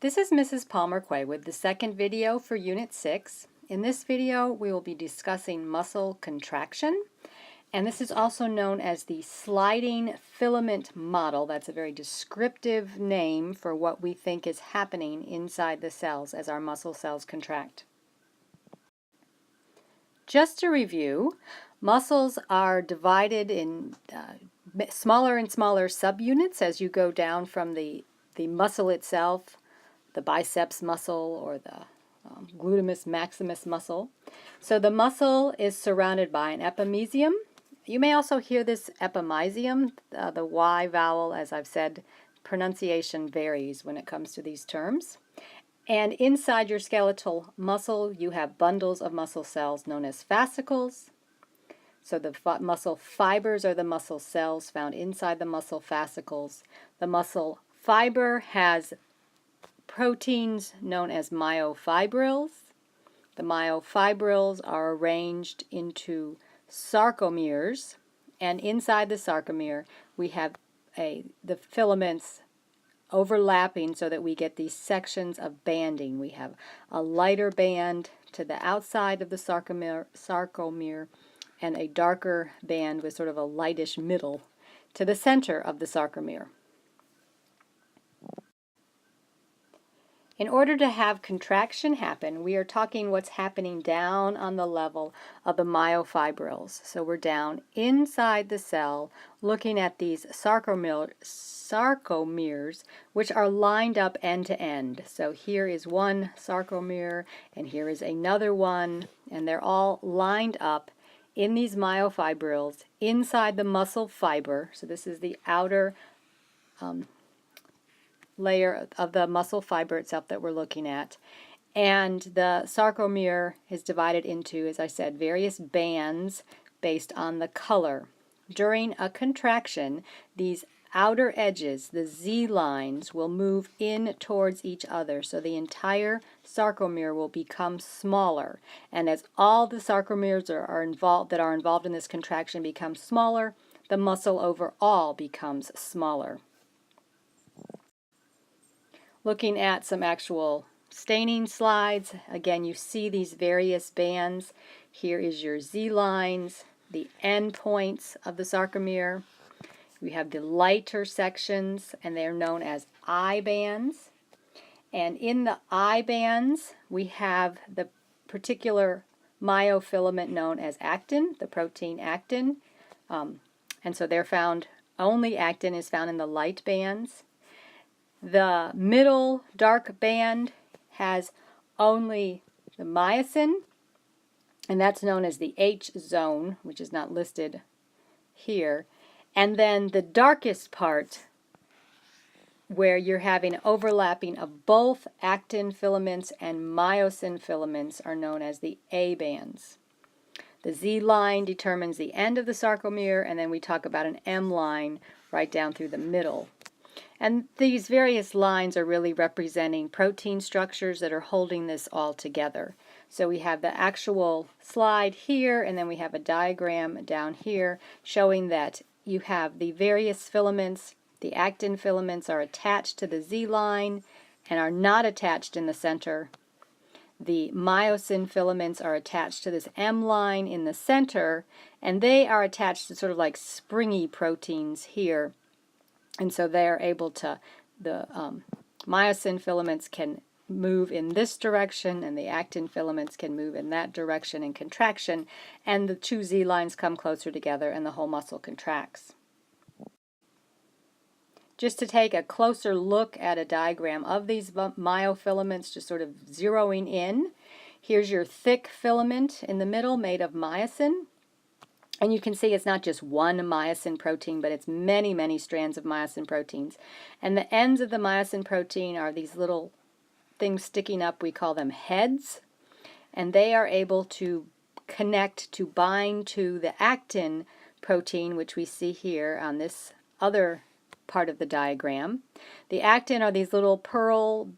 This is Mrs. Palmer-Quay with the second video for Unit 6. In this video, we will be discussing muscle contraction, and this is also known as the sliding filament model. That's a very descriptive name for what we think is happening inside the cells as our muscle cells contract. Just to review, muscles are divided in smaller and smaller subunits as you go down from the muscle itself, the biceps muscle or the glutamus maximus muscle. So the muscle is surrounded by an epimysium. You may also hear this epimysium, the Y vowel, as I've said, pronunciation varies when it comes to these terms. And inside your skeletal muscle, you have bundles of muscle cells known as fascicles. So the muscle fibers are the muscle cells found inside the muscle fascicles. The muscle fiber has proteins known as myofibrils. The myofibrils are arranged into sarcomeres, and inside the sarcomere we have the filaments overlapping so that we get these sections of banding. We have a lighter band to the outside of the sarcomere and a darker band with sort of a lightish middle to the center of the sarcomere. In order to have contraction happen, we are talking what's happening down on the level of the myofibrils. So we're down inside the cell looking at these sarcomeres, which are lined up end to end. So here is one sarcomere and here is another one, and they're all lined up in these myofibrils inside the muscle fiber. So this is the outer layer of the muscle fiber itself that we're looking at. And the sarcomere is divided into, as I said, various bands based on the color. During a contraction, these outer edges, the Z lines, will move in towards each other, so the entire sarcomere will become smaller. And as all the sarcomeres that are involved in this contraction become smaller, the muscle overall becomes smaller. Looking at some actual staining slides, again you see these various bands. Here is your Z lines, the end points of the sarcomere. We have the lighter sections, and they're known as I bands. And in the I bands, we have the particular myofilament known as actin, the protein actin. And so they're found, only actin is found in the light bands. The middle dark band has only the myosin, and that's known as the H zone, which is not listed here. And then the darkest part, where you're having overlapping of both actin filaments and myosin filaments, are known as the A bands. The Z line determines the end of the sarcomere, and then we talk about an M line right down through the middle. And these various lines are really representing protein structures that are holding this all together. So we have the actual slide here, and then we have a diagram down here showing that you have the various filaments. The actin filaments are attached to the Z line and are not attached in the center. The myosin filaments are attached to this M line in the center, and they are attached to sort of like springy proteins here. And so they are able to, the myosin filaments can move in this direction, and the actin filaments can move in that direction in contraction, and the two Z lines come closer together and the whole muscle contracts. Just to take a closer look at a diagram of these myofilaments, just sort of zeroing in, here's your thick filament in the middle made of myosin. And you can see it's not just one myosin protein, but it's many, many strands of myosin proteins. And the ends of the myosin protein are these little things sticking up. We call them heads. And they are able to connect, to bind to the actin protein, which we see here on this other part of the diagram. The actin are these little pearls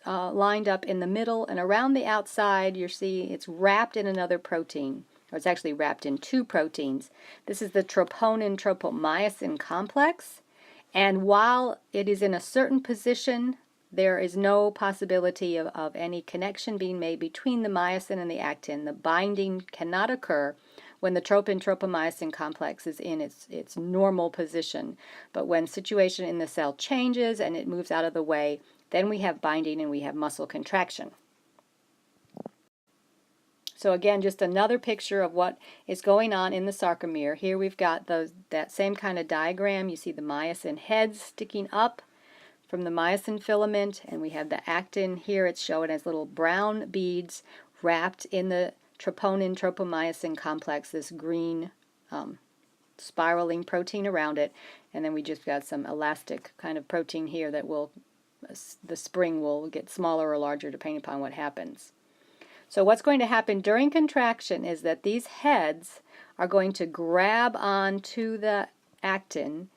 lined up in the middle, and around the outside you see it's wrapped in another protein. Or it's actually wrapped in two proteins. This is the troponin-tropomyosin complex, and while it is in a certain position, there is no possibility of any connection being made between the myosin and the actin. The binding cannot occur when the tropomyosin complex is in its normal position. But when situation in the cell changes and it moves out of the way, then we have binding and we have muscle contraction. So again, just another picture of what is going on in the sarcomere. Here we've got that same kind of diagram. You see the myosin heads sticking up from the myosin filament, and we have the actin here. It's shown as little brown beads wrapped in the tropomyosin complex, this green spiraling protein around it, and then we just got some elastic kind of protein here that the spring will get smaller or larger depending upon what happens. So what's going to happen during contraction is that these heads are going to grab onto the actin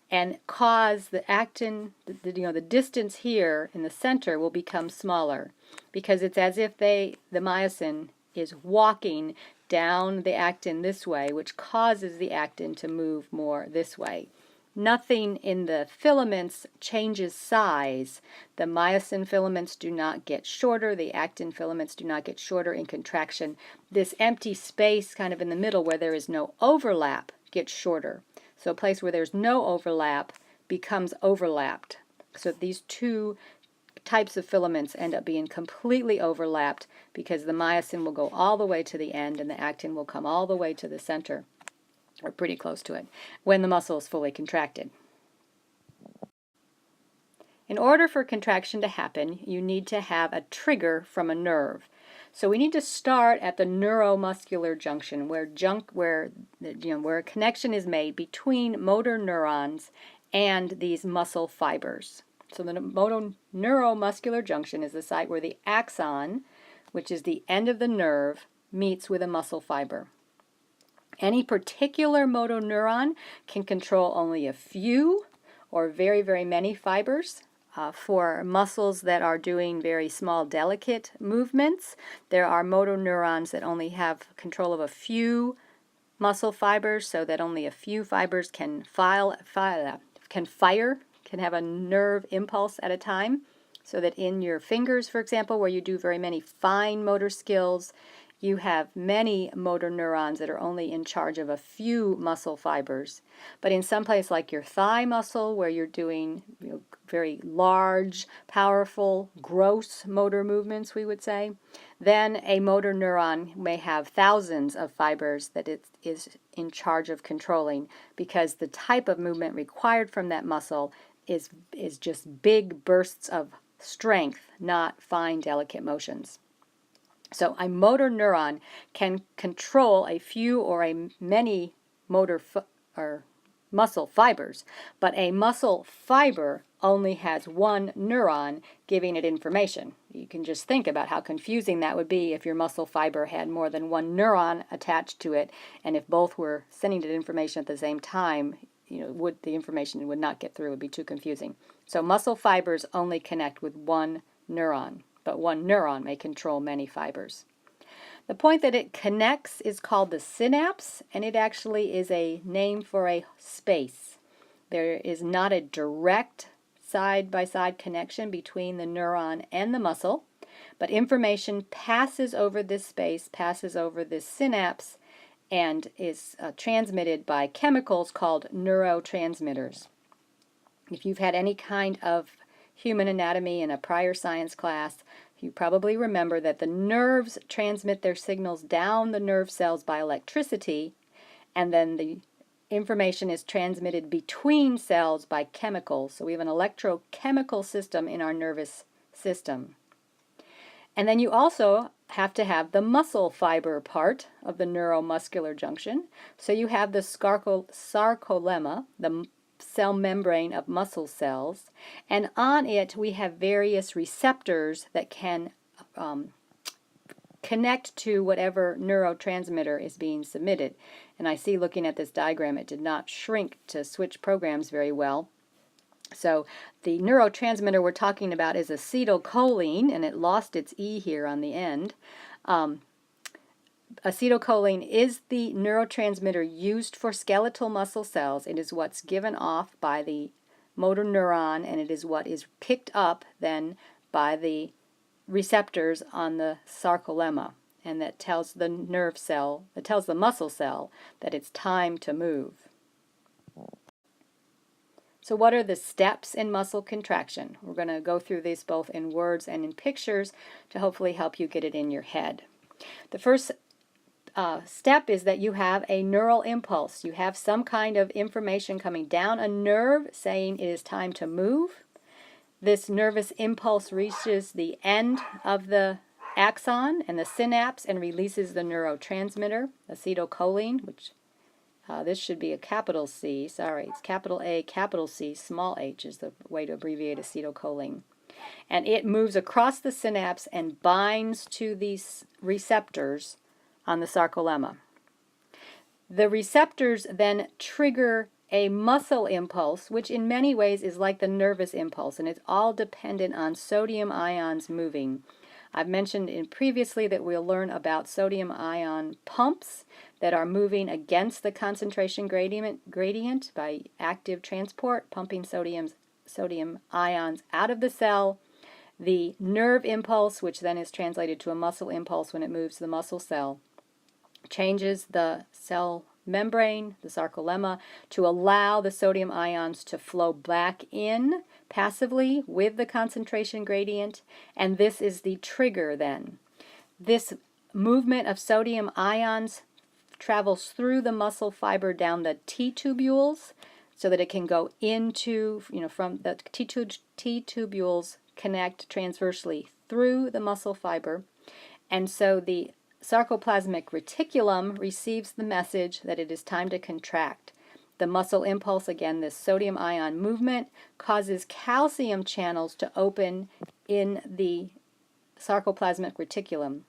and cause the actin, the distance here in the center will become smaller, because it's as if the myosin is walking down the actin this way, which causes the actin to move more this way. Nothing in the filaments changes size. The myosin filaments do not get shorter. The actin filaments do not get shorter in contraction. This empty space kind of in the middle where there is no overlap gets shorter. So a place where there's no overlap becomes overlapped. So these two types of filaments end up being completely overlapped because the myosin will go all the way to the end and the actin will come all the way to the center, or pretty close to it, when the muscle is fully contracted. In order for contraction to happen, you need to have a trigger from a nerve. So we need to start at the neuromuscular junction, where a connection is made between motor neurons and these muscle fibers. So the neuromuscular junction is the site where the axon, which is the end of the nerve, meets with a muscle fiber. Any particular motor neuron can control only a few or very, very many fibers. For muscles that are doing very small, delicate movements, there are motor neurons that only have control of a few muscle fibers, so that only a few fibers can have a nerve impulse at a time. So that in your fingers, for example, where you do very many fine motor skills, you have many motor neurons that are only in charge of a few muscle fibers. But in some place like your thigh muscle, where you're doing very large, powerful, gross motor movements, we would say, then a motor neuron may have thousands of fibers that it is in charge of controlling, because the type of movement required from that muscle is just big bursts of strength, not fine, delicate motions. So a motor neuron can control a few or many muscle fibers, but a muscle fiber only has one neuron giving it information. You can just think about how confusing that would be if your muscle fiber had more than one neuron attached to it, and if both were sending it information at the same time, the information would not get through. It would be too confusing. So muscle fibers only connect with one neuron, but one neuron may control many fibers. The point that it connects is called the synapse, and it actually is a name for a space. There is not a direct side-by-side connection between the neuron and the muscle, but information passes over this space, passes over this synapse, and is transmitted by chemicals called neurotransmitters. If you've had any kind of human anatomy in a prior science class, you probably remember that the nerves transmit their signals down the nerve cells by electricity, and then the information is transmitted between cells by chemicals. So we have an electrochemical system in our nervous system. And then you also have to have the muscle fiber part of the neuromuscular junction. So you have the sarcolemma, the cell membrane of muscle cells, and on it we have various receptors that can connect to whatever neurotransmitter is being submitted. And I see, looking at this diagram, it did not shrink to switch programs very well. So the neurotransmitter we're talking about is acetylcholine, and it lost its E here on the end. Acetylcholine is the neurotransmitter used for skeletal muscle cells. It is what's given off by the motor neuron, and it is what is picked up then by the receptors on the sarcolemma, and that tells the nerve cell, that tells the muscle cell that it's time to move. So what are the steps in muscle contraction? We're going to go through these both in words and in pictures to hopefully help you get it in your head. The first step is that you have a neural impulse. You have some kind of information coming down a nerve saying it is time to move. This nervous impulse reaches the end of the axon and the synapse and releases the neurotransmitter, acetylcholine, which this should be a capital C, sorry, it's capital A, capital C, small h is the way to abbreviate acetylcholine. And it moves across the synapse and binds to these receptors on the sarcolemma. The receptors then trigger a muscle impulse, which in many ways is like the nervous impulse, and it's all dependent on sodium ions moving. I've mentioned previously that we'll learn about sodium ion pumps that are moving against the concentration gradient by active transport, pumping sodium ions out of the cell. The nerve impulse, which then is translated to a muscle impulse when it moves the muscle cell, changes the cell membrane, the sarcolemma, to allow the sodium ions to flow back in passively with the concentration gradient, and this is the trigger then. This movement of sodium ions travels through the muscle fiber down the T-tubules so that it can go into, from the T-tubules connect transversely through the muscle fiber, and so the sarcoplasmic reticulum receives the message that it is time to contract. The muscle impulse, again, this sodium ion movement, causes calcium channels to open in the sarcoplasmic reticulum.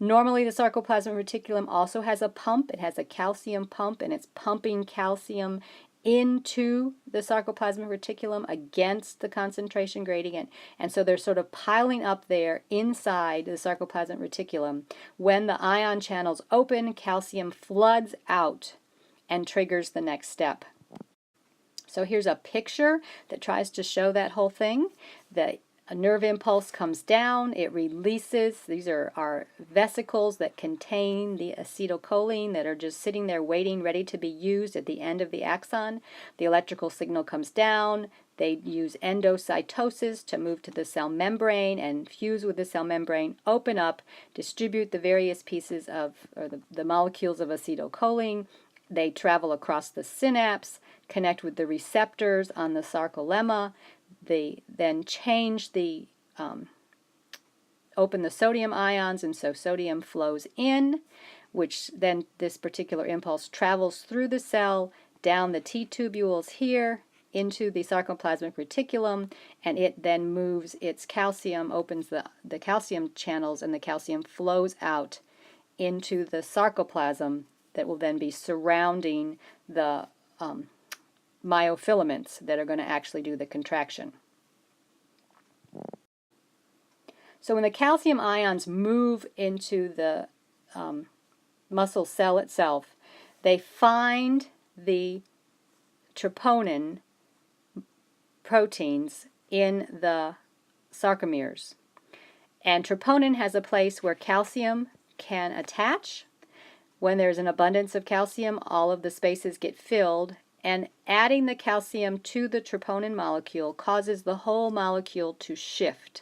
Normally the sarcoplasmic reticulum also has a pump. It has a calcium pump, and it's pumping calcium into the sarcoplasmic reticulum against the concentration gradient, and so they're sort of piling up there inside the sarcoplasmic reticulum. When the ion channels open, calcium floods out and triggers the next step. So here's a picture that tries to show that whole thing. A nerve impulse comes down, it releases, these are our vesicles that contain the acetylcholine that are just sitting there waiting, ready to be used at the end of the axon. The electrical signal comes down, they use endocytosis to move to the cell membrane and fuse with the cell membrane, open up, distribute the various pieces of, or the molecules of acetylcholine. They travel across the synapse, connect with the receptors on the sarcolemma. They then change the, open the sodium ions, and so sodium flows in, which then this particular impulse travels through the cell, down the T-tubules here, into the sarcoplasmic reticulum, and it then moves its calcium, opens the calcium channels, and the calcium flows out into the sarcoplasm that will then be surrounding the myofilaments that are going to actually do the contraction. So when the calcium ions move into the muscle cell itself, they find the troponin proteins in the sarcomeres. And troponin has a place where calcium can attach. When there's an abundance of calcium, all of the spaces get filled, and adding the calcium to the troponin molecule causes the whole molecule to shift,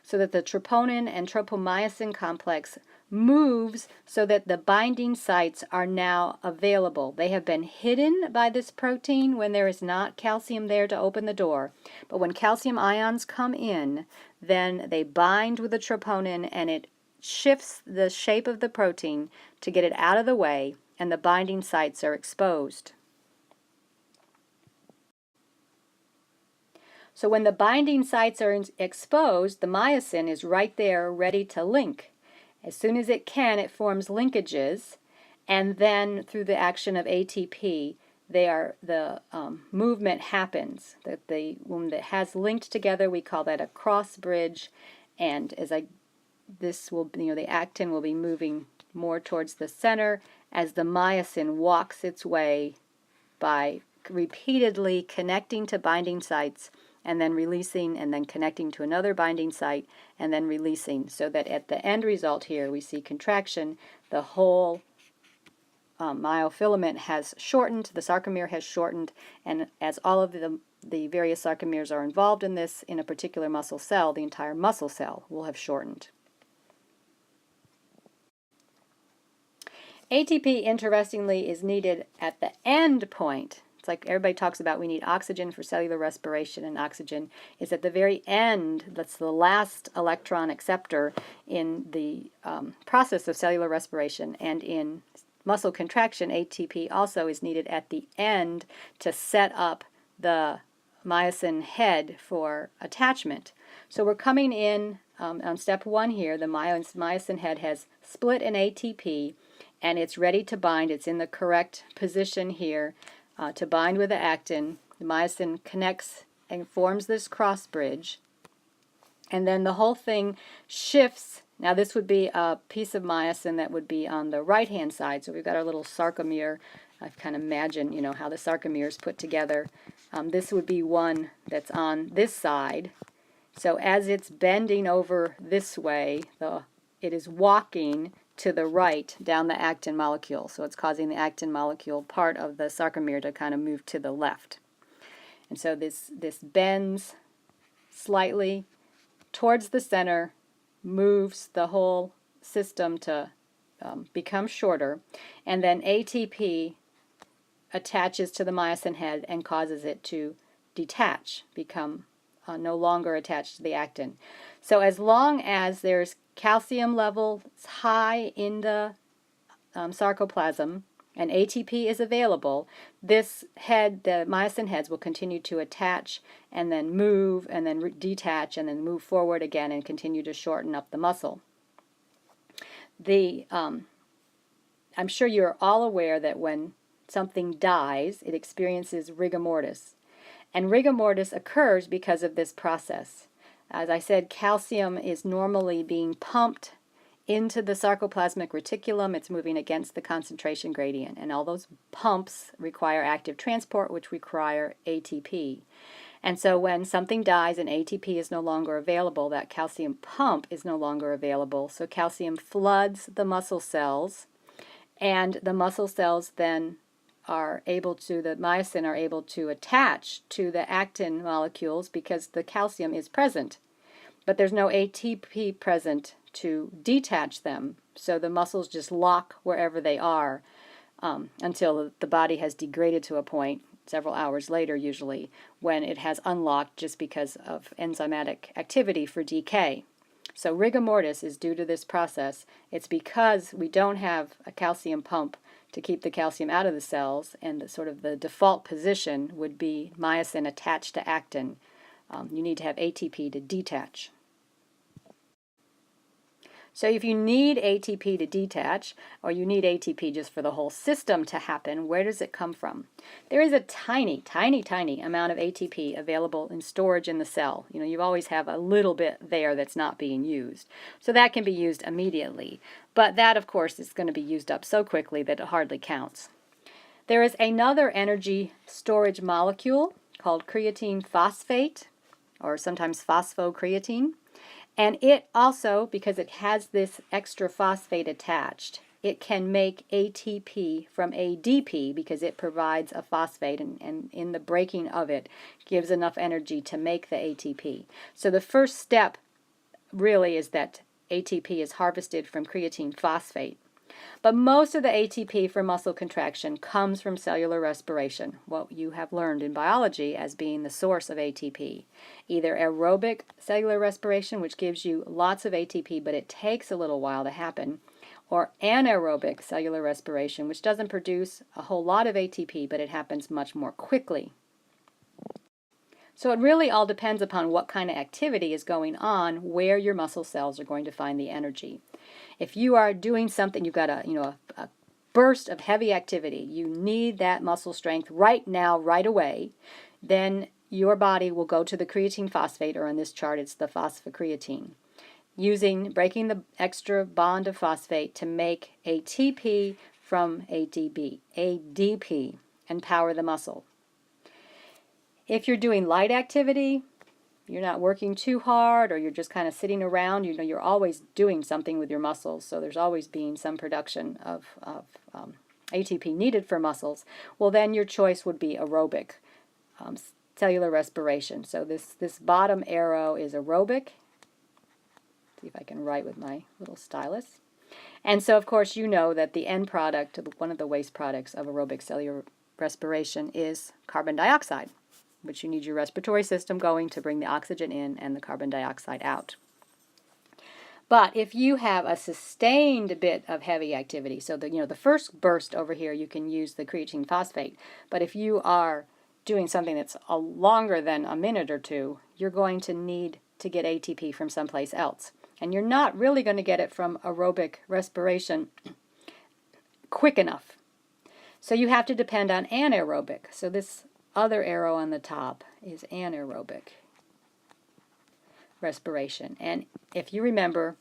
so that the troponin and tropomyosin complex moves so that the binding sites are now available. They have been hidden by this protein when there is not calcium there to open the door. But when calcium ions come in, then they bind with the troponin, and it shifts the shape of the protein to get it out of the way, and the binding sites are exposed. So when the binding sites are exposed, the myosin is right there ready to link. As soon as it can, it forms linkages, and then through the action of ATP, the movement happens. When it has linked together, we call that a cross bridge, and the actin will be moving more towards the center as the myosin walks its way by repeatedly connecting to binding sites and then releasing and then connecting to another binding site and then releasing, so that at the end result here we see contraction. The whole myofilament has shortened, the sarcomere has shortened, and as all of the various sarcomeres are involved in this in a particular muscle cell, the entire muscle cell will have shortened. ATP, interestingly, is needed at the end point. It's like everybody talks about we need oxygen for cellular respiration, and oxygen is at the very end. That's the last electron acceptor in the process of cellular respiration. And in muscle contraction, ATP also is needed at the end to set up the myosin head for attachment. So we're coming in on step 1 here. The myosin head has split in ATP, and it's ready to bind. It's in the correct position here to bind with the actin. The myosin connects and forms this cross bridge, and then the whole thing shifts. Now this would be a piece of myosin that would be on the right hand side. So we've got our little sarcomere. I kind of imagine, you know, how the sarcomere is put together. This would be one that's on this side. So as it's bending over this way, it is walking to the right down the actin molecule. So it's causing the actin molecule part of the sarcomere to kind of move to the left. And so this bends slightly towards the center, moves the whole system to become shorter, and then ATP attaches to the myosin head and causes it to detach, become no longer attached to the actin. So as long as there's calcium levels high in the sarcoplasm and ATP is available, this head, the myosin heads, will continue to attach and then move and then detach and then move forward again and continue to shorten up the muscle. I'm sure you're all aware that when something dies, it experiences rigor mortis. And rigor mortis occurs because of this process. As I said, calcium is normally being pumped into the sarcoplasmic reticulum. It's moving against the concentration gradient, and all those pumps require active transport, which require ATP. And so when something dies and ATP is no longer available, that calcium pump is no longer available, so calcium floods the muscle cells, and the muscle cells then the myosin are able to attach to the actin molecules because the calcium is present. But there's no ATP present to detach them, so the muscles just lock wherever they are until the body has degraded to a point, several hours later usually, when it has unlocked just because of enzymatic activity for decay. So rigor mortis is due to this process. It's because we don't have a calcium pump to keep the calcium out of the cells, and the default position would be myosin attached to actin. You need to have ATP to detach. So if you need ATP to detach, or you need ATP just for the whole system to happen, where does it come from? There is a tiny, tiny, tiny amount of ATP available in storage in the cell. You know, you always have a little bit there that's not being used. So that can be used immediately. But that, of course, is going to be used up so quickly that it hardly counts. There is another energy storage molecule called creatine phosphate, or sometimes phosphocreatine. And it also, because it has this extra phosphate attached, it can make ATP from ADP because it provides a phosphate, and in the breaking of it gives enough energy to make the ATP. So the first step really is that ATP is harvested from creatine phosphate. But most of the ATP for muscle contraction comes from cellular respiration, what you have learned in biology as being the source of ATP. Either aerobic cellular respiration, which gives you lots of ATP, but it takes a little while to happen, or anaerobic cellular respiration, which doesn't produce a whole lot of ATP, but it happens much more quickly. So it really all depends upon what kind of activity is going on, where your muscle cells are going to find the energy. If you are doing something, you've got a burst of heavy activity, you need that muscle strength right now, right away, then your body will go to the creatine phosphate, or in this chart it's the phosphocreatine, breaking the extra bond of phosphate to make ATP from ADP and power the muscle. If you're doing light activity, you're not working too hard, or you're just kind of sitting around, you know, you're always doing something with your muscles, so there's always being some production of ATP needed for muscles, well then your choice would be aerobic, cellular respiration. So this bottom arrow is aerobic. See if I can write with my little stylus. And so of course you know that the end product, one of the waste products of aerobic cellular respiration is carbon dioxide, which you need your respiratory system going to bring the oxygen in and the carbon dioxide out. But if you have a sustained bit of heavy activity, so the first burst over here you can use the creatine phosphate, but if you are doing something that's longer than a minute or two, you're going to need to get ATP from someplace else. And you're not really going to get it from aerobic respiration quick enough. So you have to depend on anaerobic. So this other arrow on the top is anaerobic respiration. And if you remember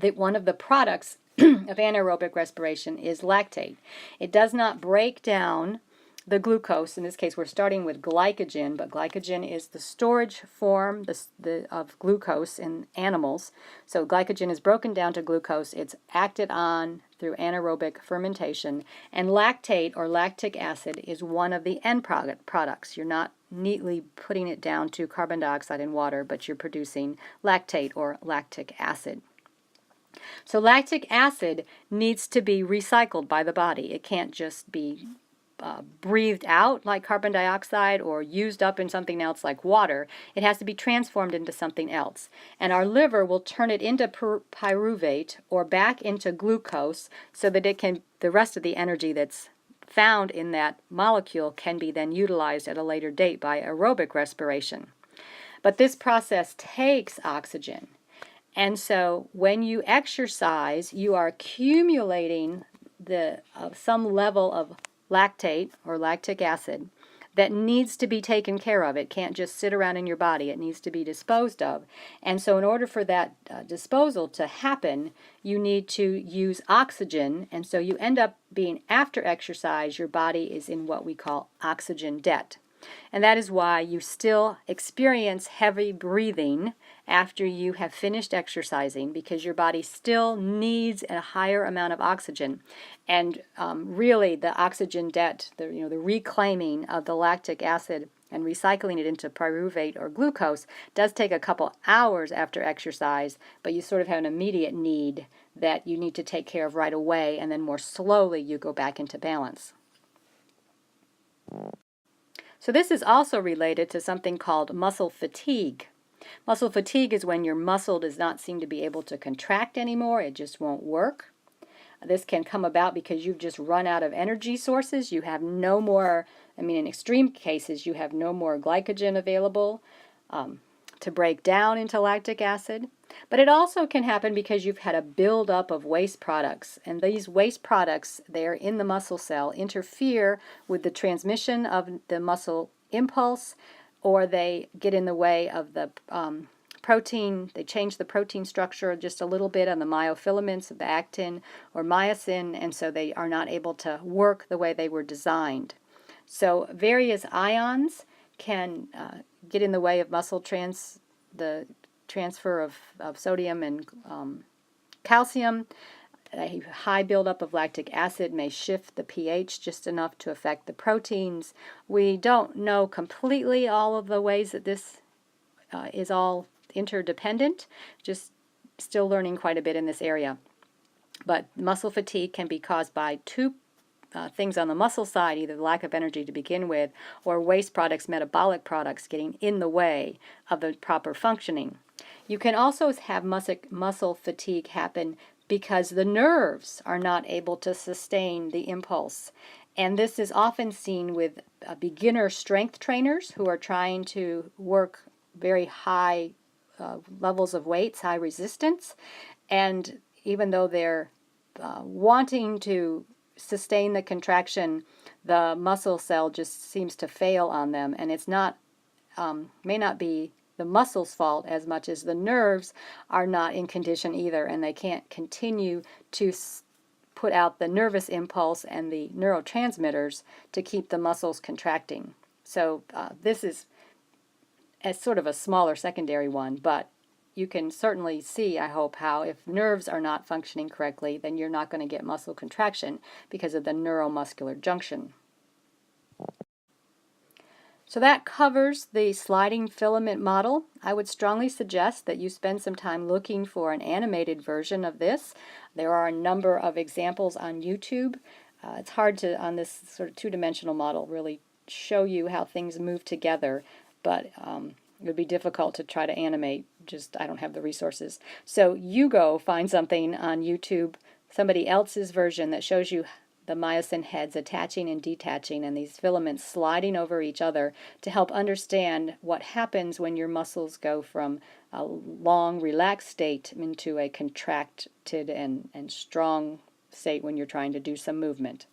that one of the products of anaerobic respiration is lactate. It does not break down the glucose. In this case we're starting with glycogen, but glycogen is the storage form of glucose in animals. So glycogen is broken down to glucose. It's acted on through anaerobic fermentation, and lactate or lactic acid is one of the end products. You're not neatly putting it down to carbon dioxide and water, but you're producing lactate or lactic acid. So lactic acid needs to be recycled by the body. It can't just be breathed out like carbon dioxide or used up in something else like water. It has to be transformed into something else. And our liver will turn it into pyruvate or back into glucose so that it can, the rest of the energy that's found in that molecule can be then utilized at a later date by aerobic respiration. But this process takes oxygen. And so when you exercise, you are accumulating some level of lactate or lactic acid that needs to be taken care of. It can't just sit around in your body. It needs to be disposed of. And so in order for that disposal to happen, you need to use oxygen. And so you end up being, after exercise, your body is in what we call oxygen debt. And that is why you still experience heavy breathing after you have finished exercising, because your body still needs a higher amount of oxygen. And really the oxygen debt, the reclaiming of the lactic acid and recycling it into pyruvate or glucose does take a couple hours after exercise, but you sort of have an immediate need that you need to take care of right away, and then more slowly you go back into balance. So this is also related to something called muscle fatigue. Muscle fatigue is when your muscle does not seem to be able to contract anymore. It just won't work. This can come about because you've just run out of energy sources. You have no more, in extreme cases, you have no more glycogen available to break down into lactic acid. But it also can happen because you've had a buildup of waste products. And these waste products, they're in the muscle cell, interfere with the transmission of the muscle impulse, or they get in the way of the protein. They change the protein structure just a little bit on the myofilaments of the actin or myosin, and so they are not able to work the way they were designed. So various ions can get in the way of muscle the transfer of sodium and calcium. A high buildup of lactic acid may shift the pH just enough to affect the proteins. We don't know completely all of the ways that this is all interdependent, just still learning quite a bit in this area. But muscle fatigue can be caused by two things on the muscle side, either the lack of energy to begin with, or waste products, metabolic products, getting in the way of the proper functioning. You can also have muscle fatigue happen because the nerves are not able to sustain the impulse. And this is often seen with beginner strength trainers who are trying to work very high levels of weights, high resistance. And even though they're wanting to sustain the contraction, the muscle cell just seems to fail on them, and it's not may not be the muscle's fault as much as the nerves are not in condition either, and they can't continue to put out the nervous impulse and the neurotransmitters to keep the muscles contracting. So this is as sort of a smaller secondary one, but you can certainly see, I hope, how if nerves are not functioning correctly, then you're not going to get muscle contraction because of the neuromuscular junction. So that covers the sliding filament model. I would strongly suggest that you spend some time looking for an animated version of this. There are a number of examples on YouTube. It's hard to, on this sort of two-dimensional model, really show you how things move together, but it would be difficult to try to animate. Just, I don't have the resources. So you go find something on YouTube, somebody else's version that shows you the myosin heads attaching and detaching and these filaments sliding over each other to help understand what happens when your muscles go from a long relaxed state into a contracted and strong state when you're trying to do some movement.